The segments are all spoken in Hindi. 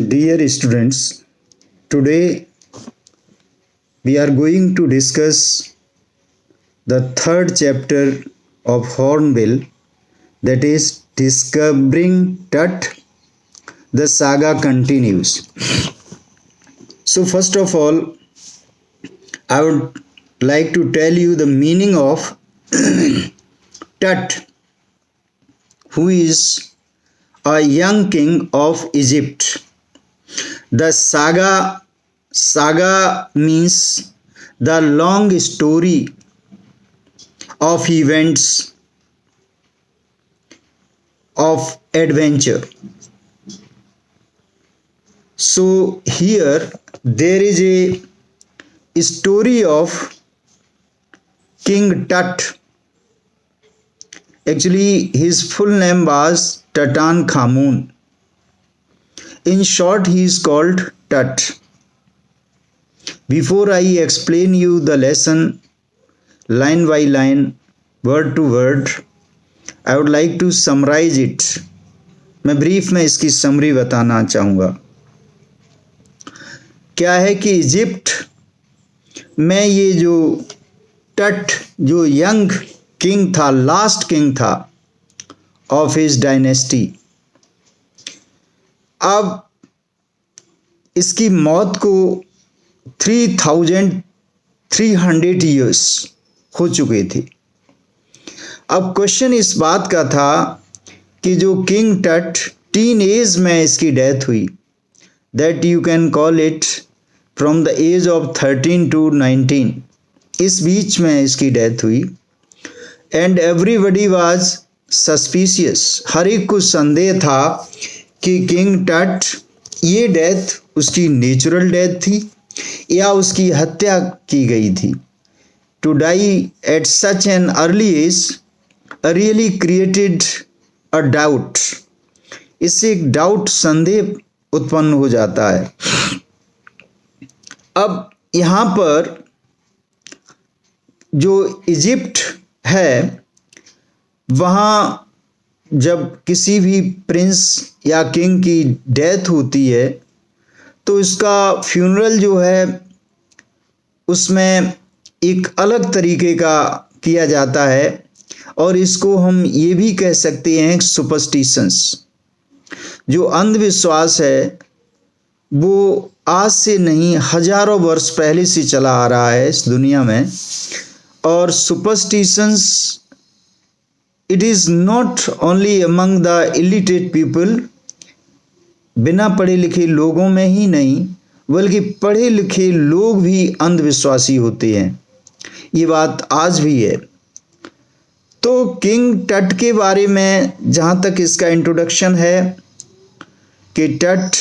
Dear students, today we are going to discuss the third chapter of Hornbill, that is Discovering Tut. The saga continues. So first of all, I would like to tell you the meaning of Tut, who is a young king of Egypt. The saga means the long story of events of adventure. So here there is a story of King Tut. Actually, his full name was Tutankhamun. In short, he is called Tut. Before I explain you the lesson line by line, word to word, I would like to summarize it. मैं ब्रीफ में इसकी समरी बताना चाहूँगा. क्या है कि इजिप्ट में ये जो टट जो यंग किंग था, लास्ट किंग था ऑफ हिज डायनेस्टी, अब इसकी मौत को 3300 ईयर्स हो चुके थे. अब क्वेश्चन इस बात का था कि जो किंग टट टीन एज में इसकी डेथ हुई, that you can call it from the age of 13 to 19, इस बीच में इसकी डेथ हुई. एंड एवरीबडी वाज सस्पिशियस, हर एक को संदेह था कि किंग टट ये डेथ उसकी नेचुरल डेथ थी या उसकी हत्या की गई थी. To die at such an early age really created a doubt. इससे एक डाउट, संदेह उत्पन्न हो जाता है. अब यहाँ पर जो इजिप्ट है, वहाँ जब किसी भी प्रिंस या किंग की डेथ होती है तो इसका फ्यूनरल जो है उसमें एक अलग तरीके का किया जाता है, और इसको हम ये भी कह सकते हैं सुपरस्टिशंस. जो अंधविश्वास है वो आज से नहीं, हजारों वर्ष पहले से चला आ रहा है इस दुनिया में. और superstitions, it is not only among the illiterate people, बिना पढ़े लिखे लोगों में ही नहीं बल्कि पढ़े लिखे लोग भी अंधविश्वासी होते हैं. ये बात आज भी है. तो किंग टट के बारे में जहाँ तक इसका इंट्रोडक्शन है कि टट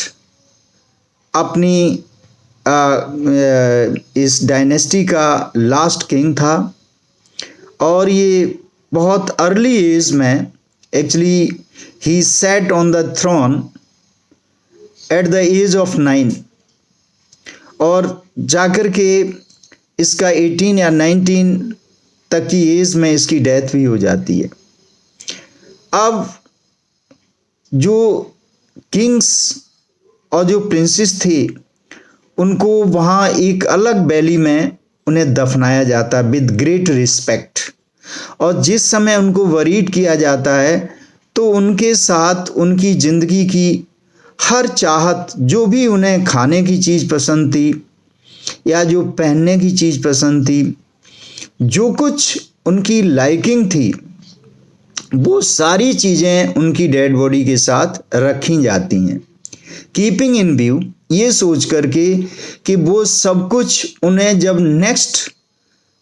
अपनी इस डायनेस्टी का लास्ट किंग था, और ये बहुत अर्ली एज में एक्चुअली ही sat on the throne at the age of 9, और जाकर के इसका 18 या 19 तक की एज में इसकी डेथ भी हो जाती है. अब जो किंग्स और जो प्रिंसेस थे उनको वहाँ एक अलग वैली में उन्हें दफनाया जाता है विद ग्रेट रिस्पेक्ट. और जिस समय उनको वरीड किया जाता है तो उनके साथ उनकी ज़िंदगी की हर चाहत, जो भी उन्हें खाने की चीज़ पसंद थी या जो पहनने की चीज़ पसंद थी, जो कुछ उनकी लाइकिंग थी, वो सारी चीज़ें उनकी डेड बॉडी के साथ रखी जाती हैं, कीपिंग इन व्यू, ये सोच करके कि वो सब कुछ उन्हें जब नेक्स्ट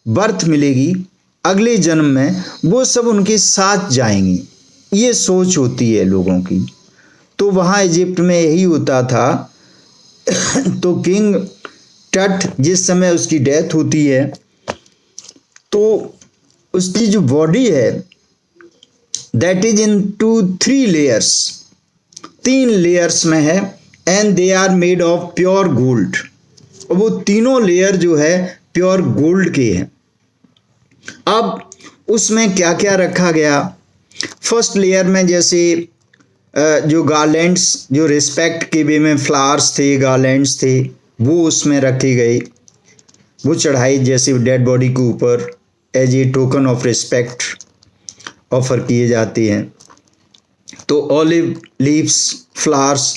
बर्थ मिलेगी, अगले जन्म में, वो सब उनके साथ जाएंगी. ये सोच होती है लोगों की. तो वहाँ इजिप्ट में यही होता था. तो किंग टट जिस समय उसकी डेथ होती है तो उसकी जो बॉडी है that is in 3 layers, 3 layers में है. And they are made of pure gold. और वो तीनों लेयर जो है प्योर गोल्ड के हैं. अब उसमें क्या क्या रखा गया? फर्स्ट लेयर में जैसे जो गार्लैंड्स, जो रिस्पेक्ट के वे में फ्लावर्स थे, गार्लैंड्स थे, वो उसमें रखे गए, वो चढ़ाई जैसे डेड बॉडी के ऊपर as a token of respect offer किए जाते हैं। तो ऑलिव लीव्स, फ्लावर्स,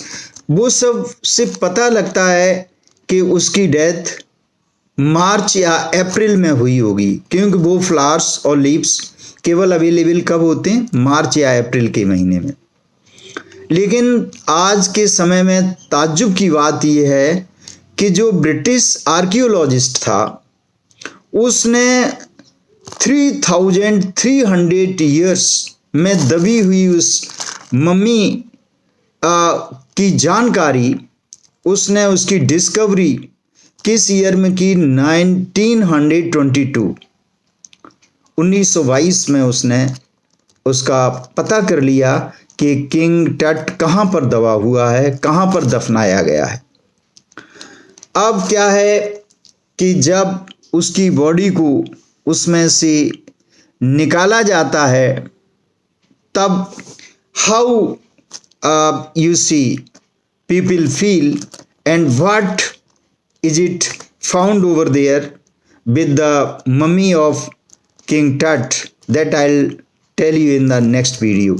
वो सब से पता लगता है कि उसकी डेथ मार्च या अप्रैल में हुई होगी, क्योंकि वो फ्लावर्स और लीव्स केवल अवेलेबल कब होते हैं? मार्च या अप्रैल के महीने में। लेकिन आज के समय में ताज्जुब की बात यह है कि जो ब्रिटिश आर्कियोलॉजिस्ट था उसने 3300 ईयर्स में दबी हुई उस मम्मी की जानकारी, उसने उसकी डिस्कवरी किस ईयर में की? 1922 में उसने उसका पता कर लिया कि किंग टट कहाँ पर दबा हुआ है, कहाँ पर दफनाया गया है। अब क्या है कि जब उसकी बॉडी को उसमें से निकाला जाता है, तब how you see people feel and what is it found over there with the mummy of King Tut, that I'll tell you in the next video.